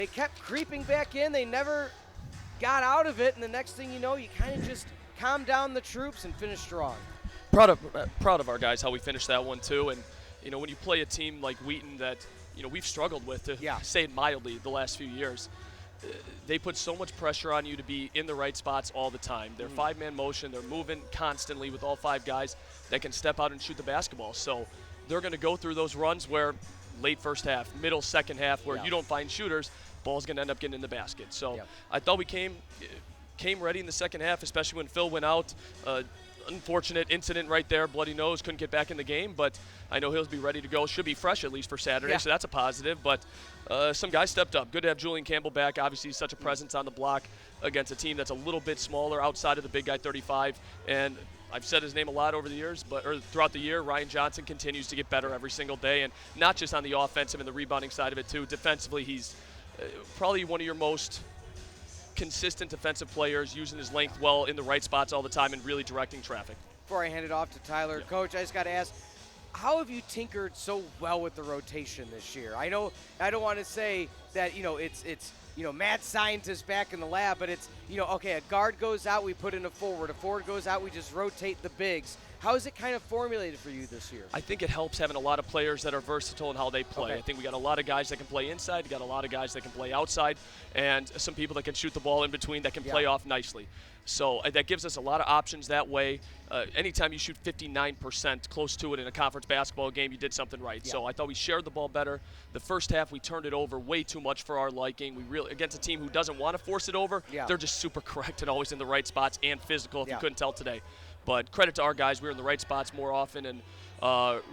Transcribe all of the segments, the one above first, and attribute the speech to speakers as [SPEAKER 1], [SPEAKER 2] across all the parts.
[SPEAKER 1] They kept creeping back in. They never got out of it, and the next thing you know, you kind of just calm down the troops and finish strong.
[SPEAKER 2] Proud of our guys, how we finished that one too. And when you play a team like Wheaton that we've struggled with, to say it mildly, the last few years, they put so much pressure on you to be in the right spots all the time. They're five-man motion. They're moving constantly with all five guys that can step out and shoot the basketball. So they're going to go through those runs where late first half, middle second half, where you don't find shooters, ball's going to end up getting in the basket. So I thought we came ready in the second half, especially when Phil went out. Unfortunate incident right there, bloody nose, couldn't get back in the game, but I know he'll be ready to go. Should be fresh at least for Saturday, so that's a positive. But some guys stepped up. Good to have Julian Campbell back. Obviously, he's such a presence on the block against a team that's a little bit smaller outside of the big guy 35. And I've said his name a lot over the years, or throughout the year. Ryan Johnson continues to get better every single day, and not just on the offensive and the rebounding side of it too. Defensively, he's probably one of your most consistent defensive players, using his length well in the right spots all the time and really directing traffic.
[SPEAKER 1] Before I hand it off to Tyler, Coach, I just got to ask, how have you tinkered so well with the rotation this year? I know I don't want to say that it's mad scientist back in the lab, but it's okay, a guard goes out, we put in a forward goes out, we just rotate the bigs. How is it kind of formulated for you this year?
[SPEAKER 2] I think it helps having a lot of players that are versatile in how they play. I think we got a lot of guys that can play inside, we got a lot of guys that can play outside, and some people that can shoot the ball in between that can play off nicely. So that gives us a lot of options that way. Anytime you shoot 59%, close to it in a conference basketball game, you did something right. So I thought we shared the ball better. The first half, we turned it over way too much for our liking. We really, against a team who doesn't want to force it over, they're just super correct and always in the right spots and physical, if you couldn't tell today. But credit to our guys, we were in the right spots more often, and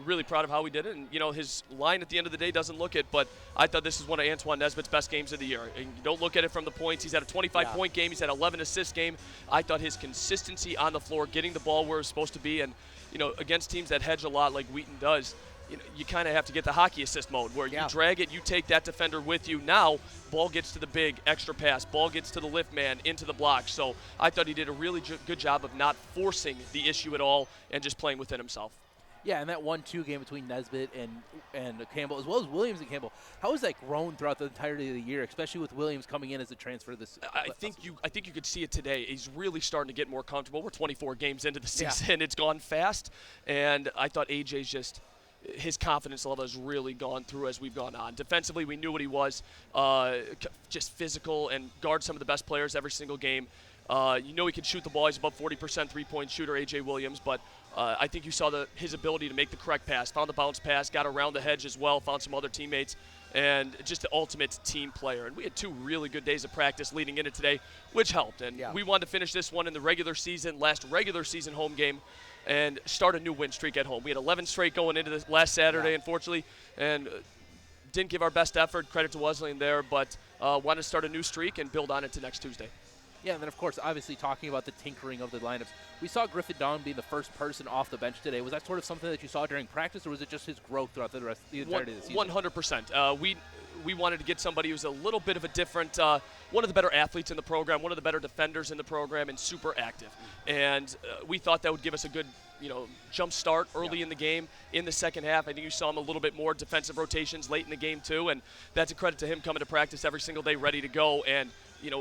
[SPEAKER 2] really proud of how we did it. And, his line at the end of the day doesn't look it, but I thought this is one of Antoine Nesbitt's best games of the year. And you don't look at it from the points. He's had a 25-point game. He's had 11 assist game. I thought his consistency on the floor, getting the ball where it's supposed to be, and, against teams that hedge a lot like Wheaton does, you kind of have to get the hockey assist mode where you drag it, you take that defender with you. Now, ball gets to the big, extra pass. Ball gets to the lift man, into the block. So I thought he did a really good job of not forcing the issue at all and just playing within himself.
[SPEAKER 3] Yeah, and that 1-2 game between Nesbitt and Campbell, as well as Williams and Campbell, how has that grown throughout the entirety of the year, especially with Williams coming in as a transfer this
[SPEAKER 2] I think you could see it today. He's really starting to get more comfortable. We're 24 games into the season. It's gone fast, and I thought AJ's just – his confidence level has really gone through as we've gone on. Defensively, we knew what he was, just physical and guard some of the best players every single game. He can shoot the ball. He's above 40% three-point shooter, A.J. Williams, but I think you saw his ability to make the correct pass, found the bounce pass, got around the hedge as well, found some other teammates, and just the ultimate team player. And we had 2 really good days of practice leading into today, which helped. And we wanted to finish this one in the last regular season home game, and start a new win streak at home. We had 11 straight going into this last Saturday, unfortunately, and didn't give our best effort. Credit to Wesleyan there, but wanted to start a new streak and build on it to next Tuesday.
[SPEAKER 3] Yeah, and then, of course, obviously talking about the tinkering of the lineups, we saw Griffin Dawn being the first person off the bench today. Was that sort of something that you saw during practice, or was it just his growth throughout the entirety of the season?
[SPEAKER 2] 100%. We wanted to get somebody who's a little bit of a different, one of the better athletes in the program, one of the better defenders in the program, and super active. And we thought that would give us a good, jump start early in the game. In the second half, I think you saw him a little bit more defensive rotations late in the game too, and that's a credit to him coming to practice every single day ready to go and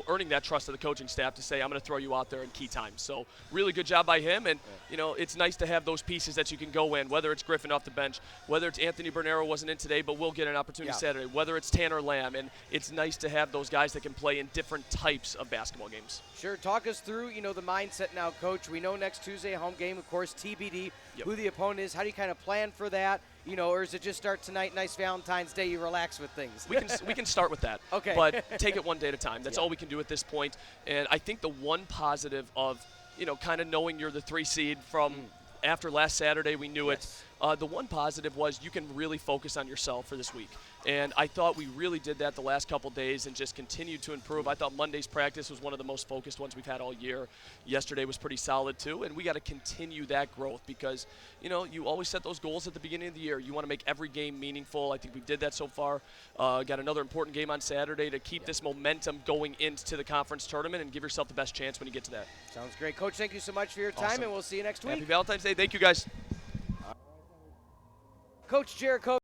[SPEAKER 2] earning that trust of the coaching staff to say, I'm going to throw you out there in key times. So really good job by him, and, it's nice to have those pieces that you can go in, whether it's Griffin off the bench, whether it's Anthony Bernero wasn't in today, but we'll get an opportunity Saturday, whether it's Tanner Lamb, and it's nice to have those guys that can play in different types of basketball games.
[SPEAKER 1] Sure. Talk us through, the mindset now, Coach. We know next Tuesday, home game, of course, TBD, who the opponent is. How do you kind of plan for that? Or does it just start tonight, nice Valentine's Day, you relax with things?
[SPEAKER 2] We can start with that.
[SPEAKER 1] Okay.
[SPEAKER 2] But take it one day at a time. That's all we can do at this point. And I think the one positive of, kind of knowing you're the 3 seed from after last Saturday, we knew it. The one positive was you can really focus on yourself for this week. And I thought we really did that the last couple days and just continued to improve. I thought Monday's practice was one of the most focused ones we've had all year. Yesterday was pretty solid too, and we got to continue that growth because, you always set those goals at the beginning of the year. You want to make every game meaningful. I think we did that so far. Got another important game on Saturday to keep this momentum going into the conference tournament and give yourself the best chance when you get to that.
[SPEAKER 1] Sounds great. Coach, thank you so much for your time, and we'll see you next week.
[SPEAKER 2] Happy Valentine's Day. Thank you, guys.
[SPEAKER 1] Coach Djurickovic.